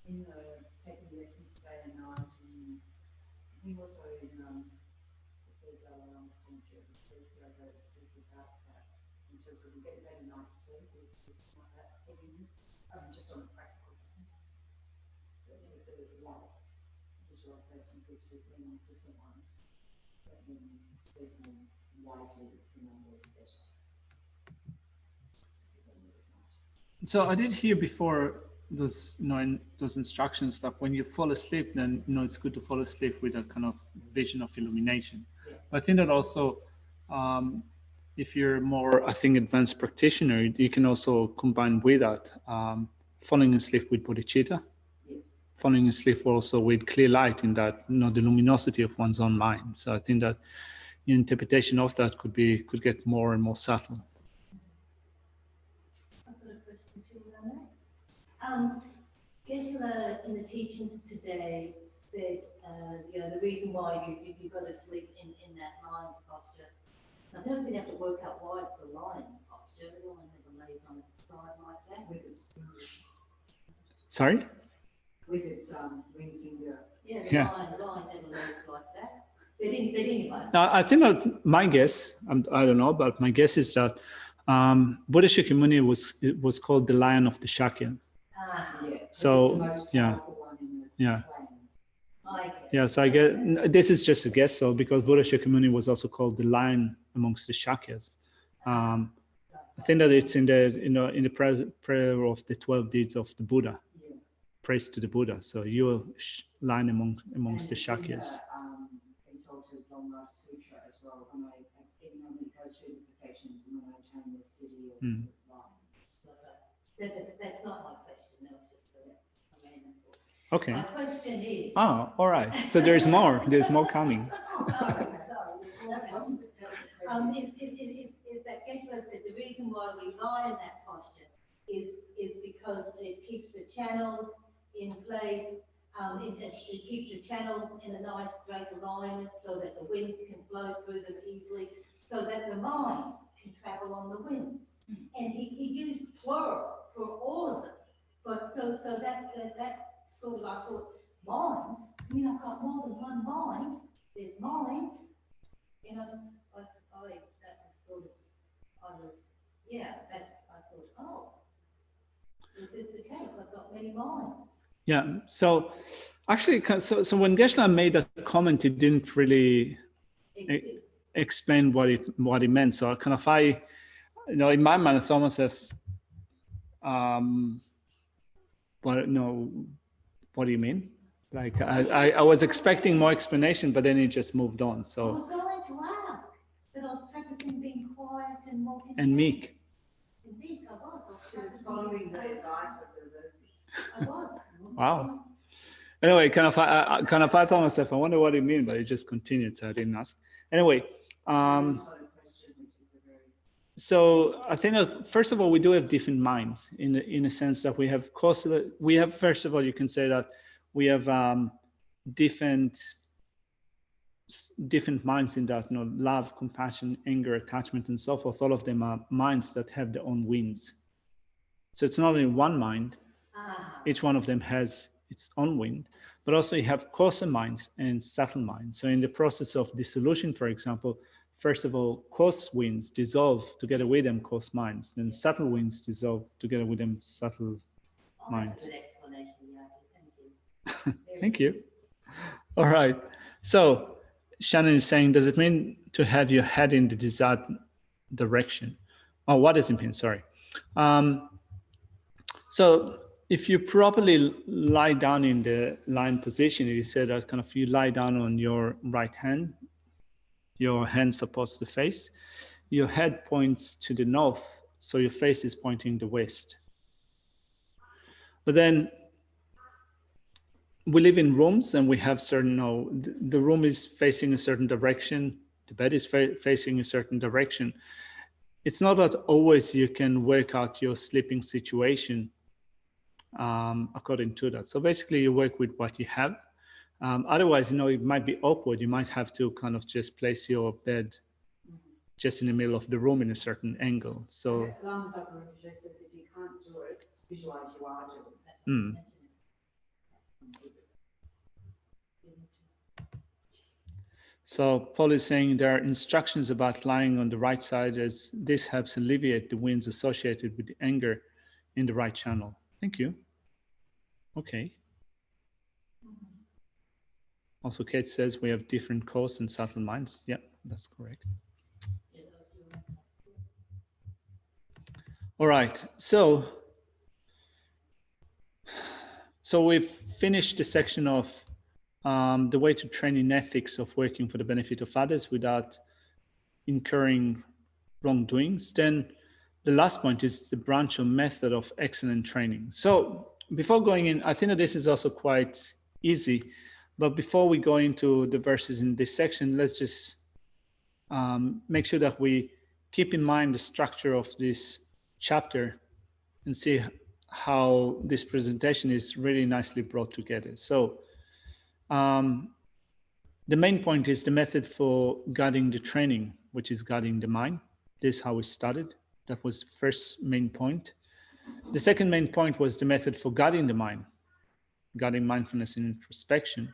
in the taking lessons day and night, and he also in the third Dalai Lama's commentary, it says about that, in terms of getting better night's sleep, it's not that heaviness, just on a practical thing. But with the light visualization groups, there's many different ones, but when you sleep more widely, you know, work better. So I did hear before those, you know, in those instructions stuff, when you fall asleep, then, you know, it's good to fall asleep with a kind of vision of illumination. But I think that also, if you're more, I think, advanced practitioner, you can also combine with that, falling asleep with bodhicitta, falling asleep also with clear light, in that, you know, the luminosity of one's own mind. So I think that the interpretation of that could get more and more subtle. Geshe-la in the teachings today said, you know, the reason why you've got to sleep in that lion's posture. I've never been able to work out why it's a lion's posture. The lion never lays on its side like that. Sorry? with its ring finger. Yeah, the Yeah. lion never lives like that. But anyway. Now, I think that my guess, I don't know, but my guess is that Buddha Shakyamuni was called the Lion of the Shakya. Yeah. So, It's the most yeah. powerful one in the Yeah. clan. Yeah, so I get this is just a guess, so because Buddha Shakyamuni was also called the lion amongst the Shakyas. I think that it's in the prayer of the 12 deeds of the Buddha, Yeah. praise to the Buddha. So you're lion amongst the Shakyas. Exalted Long Life Sutra as well. When it goes through the perfections and when I attain the city of life. That's not my question. That was just a random thought. Okay. My question is. Oh, all right. So there's more. There's more coming. Sorry. Is that Geshe-la said the reason why we lie in that posture is because it keeps the channels in place. It keeps the channels in a nice straight alignment so that the winds can flow through them easily, so that the minds can travel on the winds. And he used plural for all of them. But so that sort of, I thought, minds. I mean, I've got more than one mind. There's minds. You know, I thought, oh, is this the case? I've got many minds. Yeah. So actually, so when Geshe-la made that comment, it didn't really explain what it meant. So kind of in my mind, I thought myself, what do you mean? Like I was expecting more explanation, but then it just moved on. So I was going to ask, but I was practicing being quiet and more and meek. And meek, I was. She was following the advice of the verses. I was. Wow. Anyway, I thought myself, I wonder what it means, but it just continued, so I didn't ask. Anyway, so I think that first of all, we do have different minds in a sense that we have first of all, you can say that we have different minds in that, love, compassion, anger, attachment, and so forth. All of them are minds that have their own winds. So it's not only one mind. Each one of them has its own wind, but also you have coarser minds and subtle minds. So in the process of dissolution, for example, first of all, coarse winds dissolve together with them coarse minds. Then subtle winds dissolve together with them subtle minds. That's a good explanation, yeah. Thank you. Thank you. All right. So Shannon is saying, does it mean to have your head in the desired direction? Oh, what does it mean? Sorry. So if you properly lie down in the lying position, you said that kind of you lie down on your right hand, your hand supports the face, your head points to the north, so your face is pointing the west. But then we live in rooms and we have certain, the room is facing a certain direction, the bed is facing a certain direction. It's not that always you can work out your sleeping situation according to that. So basically you work with what you have. Otherwise, it might be awkward. You might have to kind of just place your bed just in the middle of the room in a certain angle. So Lama's upper just says if you can't do it, visualize you are doing it. So Paul is saying there are instructions about lying on the right side, as this helps alleviate the winds associated with the anger in the right channel. Thank you. Okay. Also, Kate says we have different coarse and subtle minds. Yeah, that's correct. All right. So we've finished the section of the way to train in ethics of working for the benefit of others without incurring wrongdoings. Then the last point is the branch or method of excellent training. So before going in, I think that this is also quite easy. But before we go into the verses in this section, let's just make sure that we keep in mind the structure of this chapter and see how this presentation is really nicely brought together. So the main point is the method for guiding the training, which is guiding the mind. This is how we started. That was the first main point. The second main point was the method for guiding the mind. guiding mindfulness and introspection,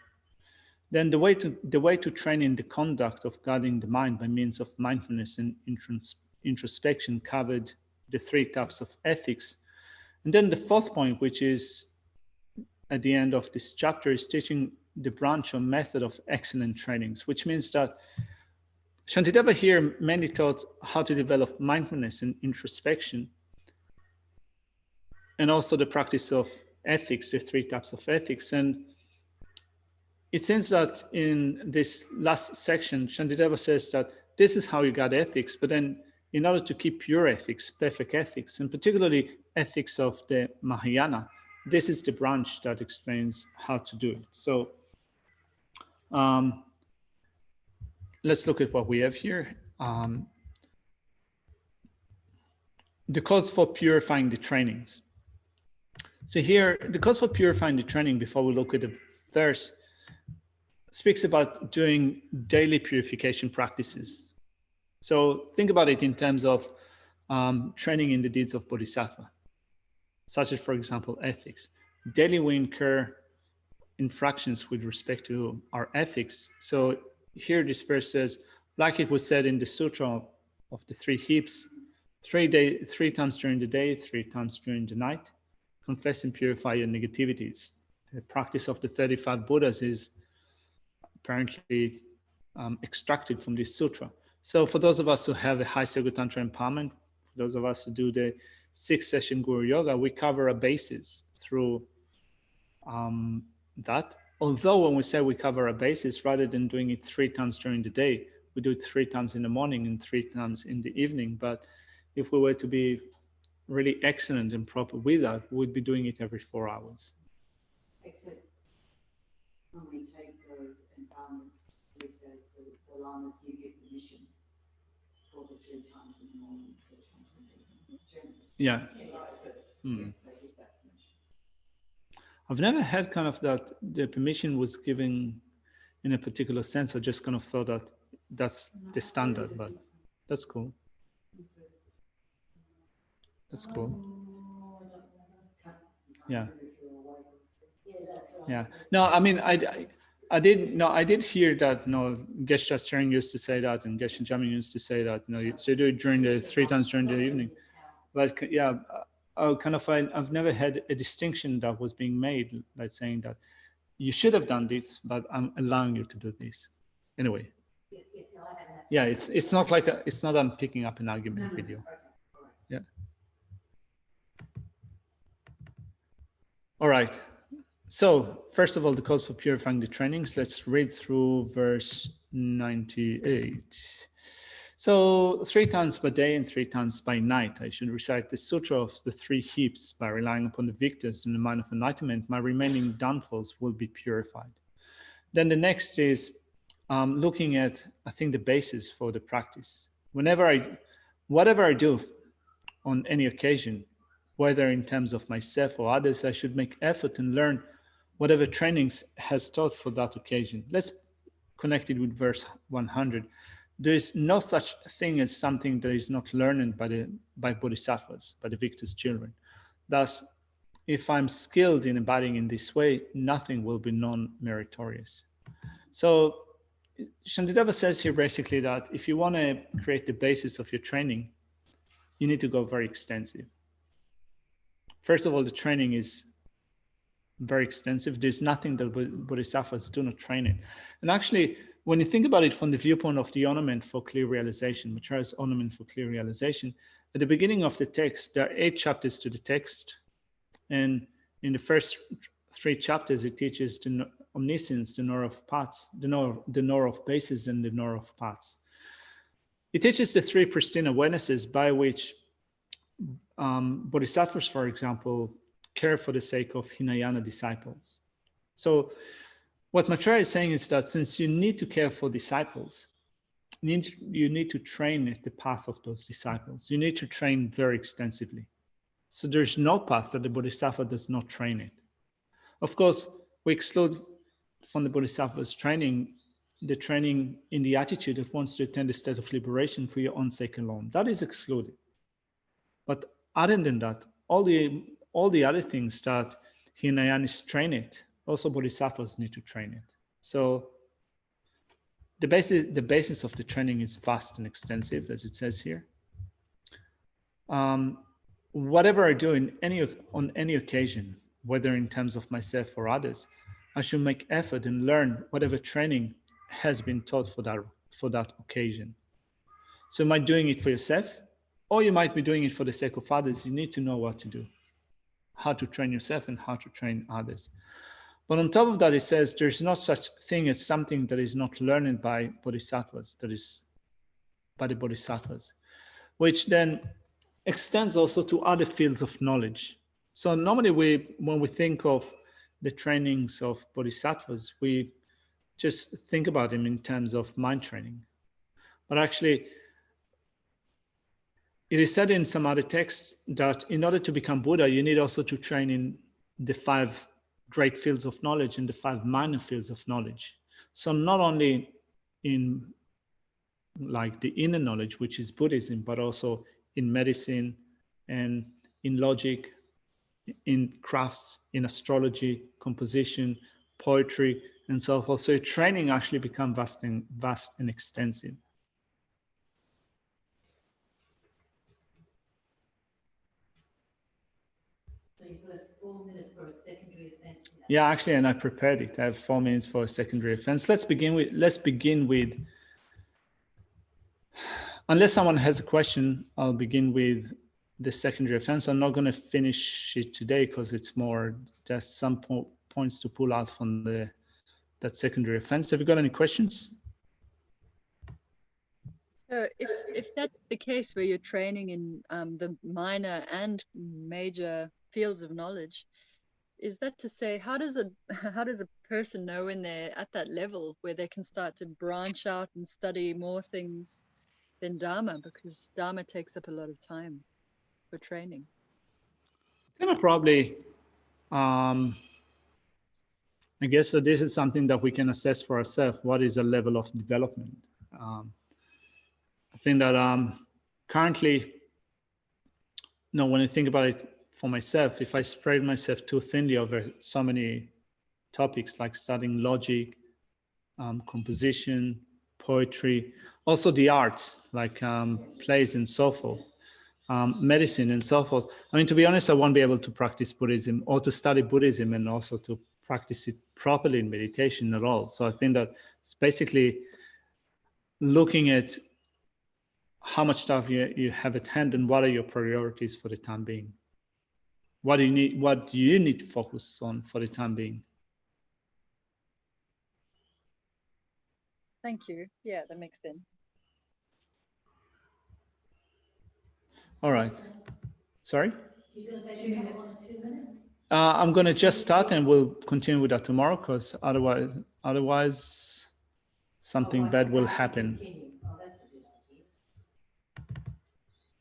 then the way to train in the conduct of guiding the mind by means of mindfulness and introspection covered the 3 types of ethics. And then the 4th point, which is at the end of this chapter, is teaching the branch or method of excellent trainings, which means that Shantideva here mainly taught how to develop mindfulness and introspection, and also the practice of ethics, the 3 types of ethics. And it seems that in this last section, Shantideva says that this is how you got ethics, but then in order to keep pure ethics, perfect ethics, and particularly ethics of the Mahayana, this is the branch that explains how to do it. So let's look at what we have here. The cause for purifying the trainings. So here, the cause for purifying the training, before we look at the verse, speaks about doing daily purification practices. So think about it in terms of training in the deeds of Bodhisattva, such as, for example, ethics. Daily we incur infractions with respect to our ethics. So here this verse says, like it was said in the Sutra of the 3 heaps, 3 times during the day, 3 times during the night, confess and purify your negativities. The practice of the 35 Buddhas is apparently extracted from this sutra. So for those of us who have a high Tantra empowerment, for those of us who do the 6-session Guru Yoga, we cover a basis through that. Although when we say we cover a basis, rather than doing it 3 times during the day, we do it 3 times in the morning and 3 times in the evening. But if we were to be really excellent and proper with that, we'd be doing it every 4 hours. Except when we take those empowerments these days, so the lamas give you permission for the 3 times in the morning, 3 times in the evening. Generally. Yeah. They give that permission. I've never had kind of that the permission was given in a particular sense. I just kind of thought that that's the standard, but that's cool. That's cool. Yeah. Yeah. No, I mean, I did hear that, Geshe Chastering used to say that, and Geshe Jamin used to say that, so you do it during the 3 times during the evening. But yeah, I've never had a distinction that was being made, like saying that you should have done this, but I'm allowing you to do this. Anyway. Yeah, it's not like it's not I'm picking up an argument with you. Yeah. All right. So first of all, the cause for purifying the trainings. Let's read through verse 98. So 3 times by day and 3 times by night, I should recite the sutra of the 3 heaps. By relying upon the victors in the mind of enlightenment, my remaining downfalls will be purified. Then the next is looking at, I think, the basis for the practice. Whatever I do on any occasion, whether in terms of myself or others, I should make effort and learn whatever trainings has taught for that occasion. Let's connect it with verse 100. There is no such thing as something that is not learned by bodhisattvas, by the victor's children. Thus, if I'm skilled in abiding in this way, nothing will be non-meritorious. So Shantideva says here basically that if you want to create the basis of your training, you need to go very extensive. First of all, the training is very extensive. There's nothing that bodhisattvas do not train it. And actually, when you think about it from the viewpoint of the ornament for clear realization, Maitreya's ornament for clear realization, at the beginning of the text, there are 8 chapters to the text. And in the first 3 chapters, it teaches the omniscience, the knower of paths, the knower of bases, and the knower of paths. It teaches the 3 pristine awarenesses by which bodhisattvas, for example, care for the sake of Hinayana disciples. So what Maitreya is saying is that since you need to care for disciples, you need to train the path of those disciples. You need to train very extensively. So there's no path that the bodhisattva does not train it. Of course, we exclude from the bodhisattva's training the training in the attitude that wants to attain the state of liberation for your own sake alone. That is excluded. But other than that, all the other things that Hinayanis train it also Bodhisattvas need to train it. So the basis of the training is vast and extensive, as it says here. Whatever I do on any occasion, whether in terms of myself or others, I should make effort and learn whatever training has been taught for that occasion. So you might be doing it for yourself, or you might be doing it for the sake of others. You need to know what to do, how to train yourself and how to train others. But on top of that, it says there's no such thing as something that is not learned by bodhisattvas, that is by the bodhisattvas, which then extends also to other fields of knowledge. So normally when we think of the trainings of bodhisattvas, we just think about them in terms of mind training. But actually, it is said in some other texts that in order to become Buddha, you need also to train in the 5 great fields of knowledge and the 5 minor fields of knowledge. So not only in like the inner knowledge, which is Buddhism, but also in medicine and in logic, in crafts, in astrology, composition, poetry, and so forth. So training actually becomes vast and extensive. So you've got 4 minutes for a secondary offence. Yeah, actually, and I prepared it. I have 4 minutes for a secondary offense. Let's begin with, unless someone has a question, I'll begin with the secondary offense. I'm not going to finish it today because it's more just some points to pull out from that secondary offense. Have you got any questions? So if that's the case where you're training in the minor and major fields of knowledge, is that to say, how does a person know when they're at that level where they can start to branch out and study more things than Dharma, because Dharma takes up a lot of time for training? It's gonna probably, I guess that this is something that we can assess for ourselves. What is the level of development? I think that currently, no, when I think about it for myself, if I spread myself too thinly over so many topics like studying logic, composition, poetry, also the arts like plays and so forth, medicine and so forth. I mean, to be honest, I won't be able to practice Buddhism or to study Buddhism and also to practice it properly in meditation at all. So I think that it's basically looking at how much stuff you have at hand and what are your priorities for the time being. What do you need to focus on for the time being? Thank you. Yeah, that makes sense. All right. Sorry? You're going to measure that 1 or 2 minutes? I'm going to just start and we'll continue with that tomorrow because otherwise something bad will happen. Oh, that's a good idea.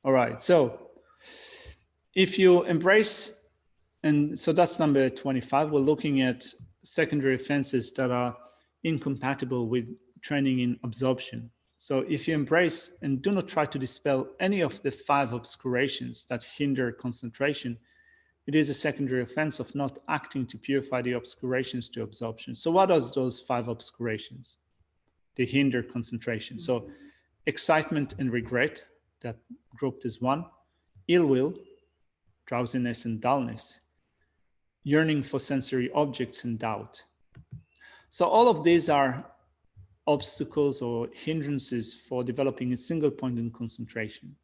All right. So if you embrace, and so that's number 25, we're looking at secondary offenses that are incompatible with training in absorption. So if you embrace and do not try to dispel any of the 5 obscurations that hinder concentration, it is a secondary offense of not acting to purify the obscurations to absorption. So what are those 5 obscurations? They hinder concentration. So excitement and regret, that grouped as 1, ill will, drowsiness and dullness, yearning for sensory objects and doubt. So all of these are obstacles or hindrances for developing a single point in concentration.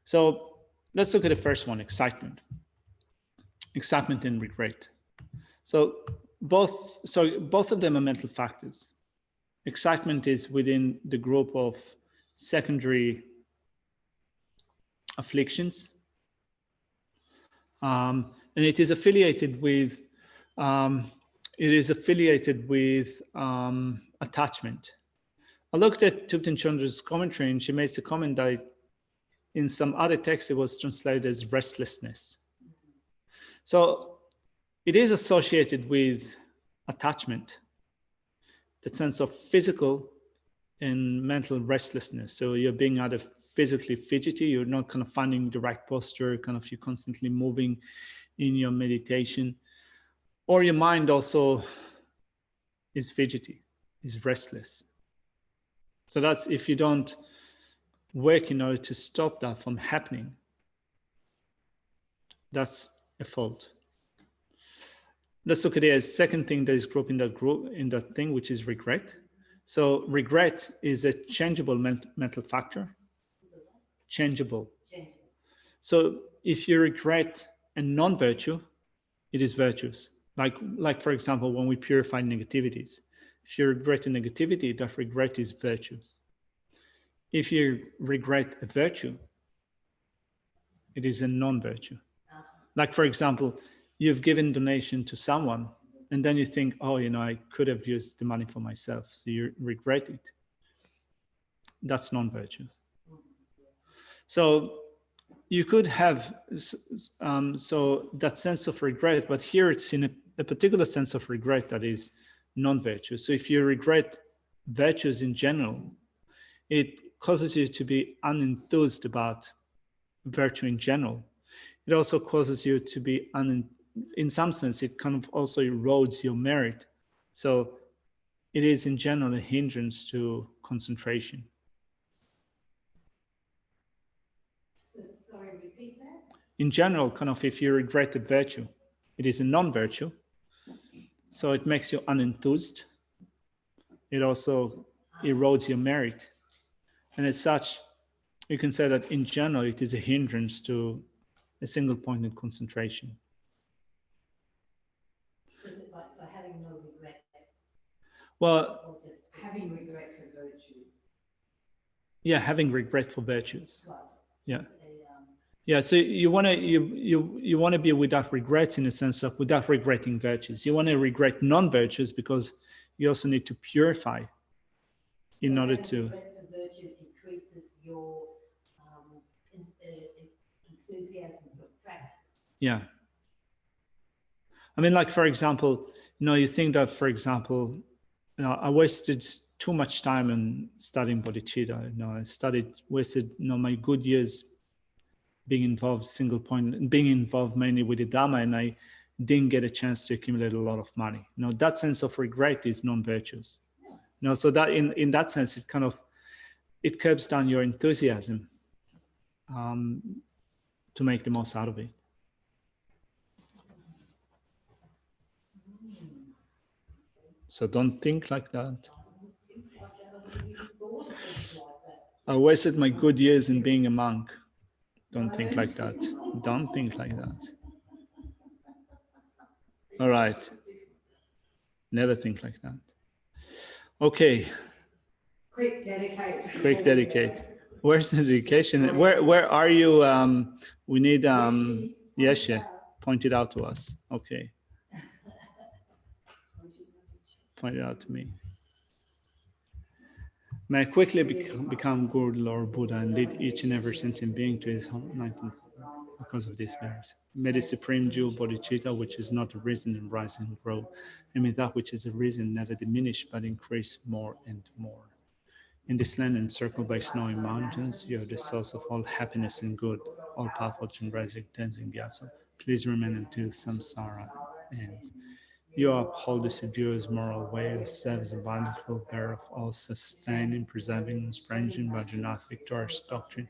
So let's look at the first one, excitement and regret. So both of them are mental factors. Excitement is within the group of secondary afflictions, and it is affiliated with attachment. I looked at Thupten Chandra's commentary, and she makes a comment that in some other texts it was translated as restlessness. So it is associated with attachment, the sense of physical and mental restlessness. So you're being either physically fidgety, you're not kind of finding the right posture, kind of you're constantly moving in your meditation, Or your mind also is fidgety, is restless. So that's if you don't work in order to stop that from happening, that's a fault. Let's look at the second thing that is grouped in that thing, which is regret. So regret is a changeable mental factor. Changeable. So if you regret a non-virtue, it is virtuous. Like for example, when we purify negativities, if you regret a negativity, that regret is virtuous. If you regret a virtue, it is a non-virtue. Like for example, you've given donation to someone and then you think, oh, I could have used the money for myself. So you regret it. That's non-virtue. So you could have so that sense of regret, but here it's in a particular sense of regret that is non-virtue. So if you regret virtues in general, it causes you to be unenthused about virtue in general. It also causes you to be in some sense, it kind of also erodes your merit. So it is in general a hindrance to concentration. Sorry, repeat that. In general, kind of if you regret a virtue, it is a non-virtue. So it makes you unenthused. It also erodes your merit. And as such, you can say that in general, it is a hindrance to a single-pointed concentration. So having no regret. Well, Or just Having regret for virtue. yeah, having regret for virtues. Right. Yeah. Yeah, so you want to be without regrets in the sense of without regretting virtues. You want to regret non-virtues because you also need to purify in order to. Regret for virtue increases your enthusiasm for practice. Yeah. I mean, like, for example, you think that, for example, I wasted too much time in studying bodhicitta. I wasted, my good years being involved being involved mainly with the Dhamma, and I didn't get a chance to accumulate a lot of money. That sense of regret is non-virtuous. So that in that sense, it curbs down your enthusiasm to make the most out of it. So don't think like that. I wasted my good years in being a monk. Don't think like that. Don't think like that. All right. Never think like that. Okay. Quick, dedicate. Quick, dedicate. Where's the dedication? Where are you? We need Yeshe. Point it out to us. Okay. Point it out to me. May I quickly become Guru, Lord Buddha, and lead each and every sentient being to his 19th because of these merits. May the supreme jewel bodhicitta, which is not arisen and rise and grow, and may that which is arisen never diminish but increase more and more. In this land encircled by snowy mountains, you are the source of all happiness and good, all powerful Chenrezig Tenzin Gyatso. Please remain until samsara ends. You uphold the seducer's moral way, serve as a wonderful bearer of all sustaining, preserving, and spreading Vajranath victorious doctrine,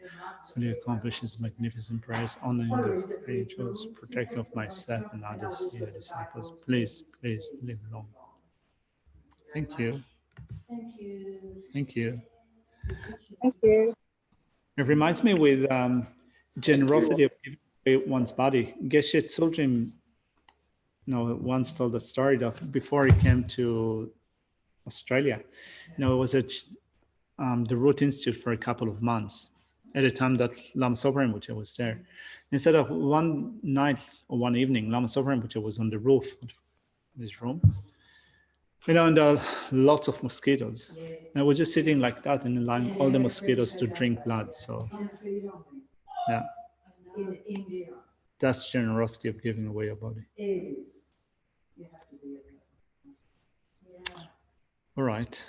fully accomplishes magnificent prayers, honoring the three angels, protector of myself and others, your disciples. Please live long. Thank you. Thank you. Thank you. Thank you. It reminds me with generosity of giving away one's body. Geshe Tsultrim once told the story that before he came to Australia, it was at the Root Institute for a couple of months at the time that Lama Zopa Rinpoche was there. Instead of one night or one evening, Lama Zopa Rinpoche was on the roof of his room, and there are lots of mosquitoes. And we're just sitting like that and allowing all the mosquitoes to drink blood. So, yeah. In India. That's generosity of giving away your body. It is. You have to be a All right.